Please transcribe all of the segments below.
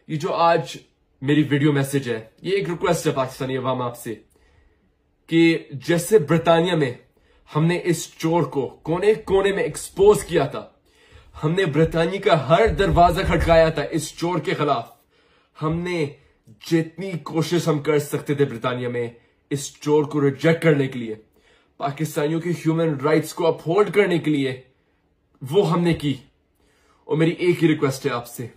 ये जो आज मेरी वीडियो मैसेज है, ये एक रिक्वेस्ट है पाकिस्तानी अवाम आपसे कि जैसे ब्रिटानिया में हमने इस चोर को कोने कोने में एक्सपोज किया था, हमने ब्रिटानिया का हर दरवाजा खटकाया था इस चोर के खिलाफ। हमने जितनी कोशिश हम कर सकते थे ब्रिटानिया में इस चोर को रिजेक्ट करने के लिए, पाकिस्तानियों के ह्यूमन राइट्स को अपहोल्ड करने के लिए, वो हमने की। और मेरी एक ही रिक्वेस्ट है आपसे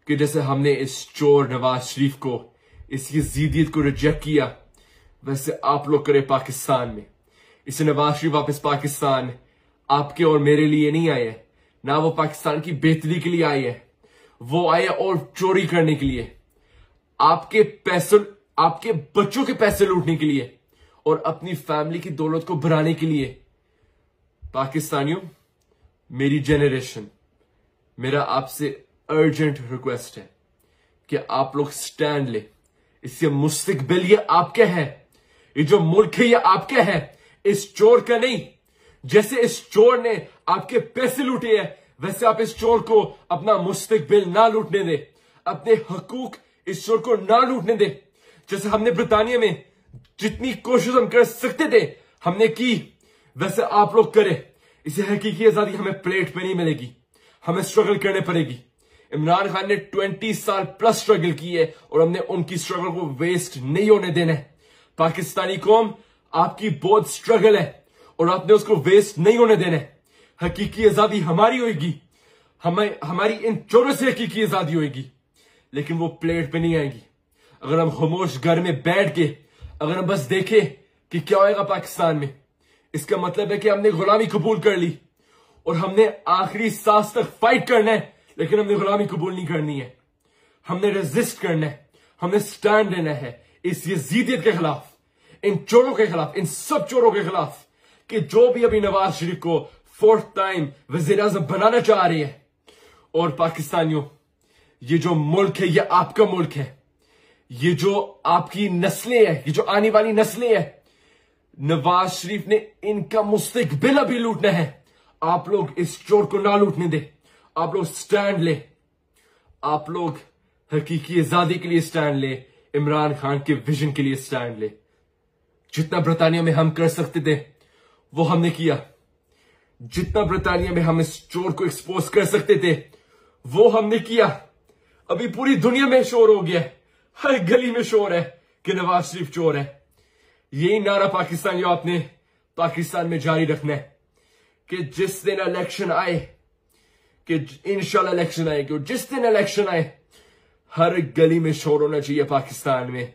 कि जैसे हमने इस चोर नवाज शरीफ को, इसकी ज़िद्दियत को रिजेक्ट किया, वैसे आप लोग करें पाकिस्तान में। इसे नवाज शरीफ वापस पाकिस्तान आपके और मेरे लिए नहीं आए हैं, ना वो पाकिस्तान की बेहतरी के लिए आए हैं। वो आए और चोरी करने के लिए, आपके पैसे, आपके बच्चों के पैसे लूटने के लिए और अपनी फैमिली की दौलत को बढ़ाने के लिए। पाकिस्तानियों, मेरी जेनरेशन, मेरा आपसे अर्जेंट रिक्वेस्ट है कि आप लोग स्टैंड ले। इससे मुस्तकबिल ये आपके है, ये जो मुल्क है ये आपके है, इस चोर का नहीं। जैसे इस चोर ने आपके पैसे लूटे हैं, वैसे आप इस चोर को अपना मुस्तकबिल ना लूटने दे, अपने हकूक इस चोर को ना लूटने दे। जैसे हमने ब्रिटानिया में जितनी कोशिश हम कर सकते थे हमने की, वैसे आप लोग करें। इसे हकीकी आजादी हमें प्लेट पे नहीं मिलेगी, हमें स्ट्रगल करने पड़ेगी। इमरान खान ने 20 साल प्लस स्ट्रगल की है और हमने उनकी स्ट्रगल को वेस्ट नहीं होने देना है। पाकिस्तानी कौम, आपकी बहुत स्ट्रगल है और आपने उसको वेस्ट नहीं होने देना है। हकीकी आजादी हमारी होगी, हमारी इन चोरों से हकीकी आजादी होगी, लेकिन वो प्लेट पे नहीं आएगी। अगर हम खामोश घर में बैठ के अगर हम बस देखें कि क्या होएगा पाकिस्तान में, इसका मतलब है कि हमने गुलामी कबूल कर ली और हमने आखिरी सांस तक फाइट करना है, लेकिन हमने गुलामी कबूल नहीं करनी है। हमने रेजिस्ट करना है, हमने स्टैंड लेना है इस यजीदियत के खिलाफ, इन चोरों के खिलाफ, इन सब चोरों के खिलाफ कि जो भी अभी नवाज शरीफ को 4th टाइम वजीर आजम बनाना चाह रही है। और पाकिस्तानियों, ये जो मुल्क है ये आपका मुल्क है। ये जो आपकी नस्लें हैं, ये जो आने वाली नस्लें हैं, नवाज शरीफ ने इनका मुस्तकबिल अभी लूटना है। आप लोग इस चोर को ना लूटने दे, आप लोग स्टैंड ले, आप लोग हकीकी आजादी के लिए स्टैंड ले, इमरान खान के विजन के लिए स्टैंड ले। जितना ब्रिटानिया में हम कर सकते थे वो हमने किया, जितना ब्रिटानिया में हम इस चोर को एक्सपोज कर सकते थे वो हमने किया। अभी पूरी दुनिया में शोर हो गया, हर गली में शोर है कि नवाज शरीफ चोर है। यही नारा पाकिस्तानियों आपने पाकिस्तान में जारी रखना है कि जिस दिन इलेक्शन आए, कि इंशाल्लाह इलेक्शन आए, कि जिस दिन इलेक्शन आए हर गली में शोर होना चाहिए पाकिस्तान में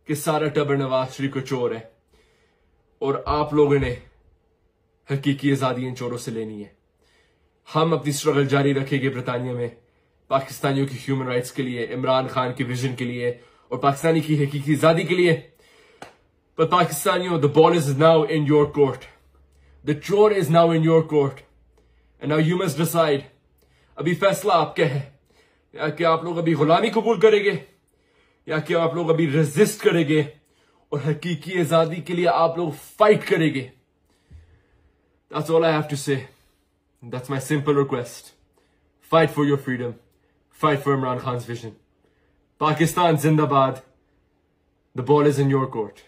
कि सारा टब्बर नवाज शरीफ को चोर है। और आप लोगों ने हकीकी आजादी इन चोरों से लेनी है। हम अपनी स्ट्रगल जारी रखेंगे ब्रिटानिया में पाकिस्तानियों की ह्यूमन राइट्स के लिए, इमरान खान के विजन के लिए और पाकिस्तानी की हकीकी आजादी के लिए। But Pakistaniyo, the ball is now in your court. The chore is now in your court. And now you must decide. अभी फैसला आपका है, या कि आप लोग अभी गुलामी कबूल करेंगे या कि आप लोग अभी रेजिस्ट करेंगे और हकीकी आजादी के लिए आप लोग फाइट करेंगे। That's all I have to say. That's my simple request. Fight for your freedom. Fight for Imran Khan's vision. Pakistan Zindabad. The ball is in your court.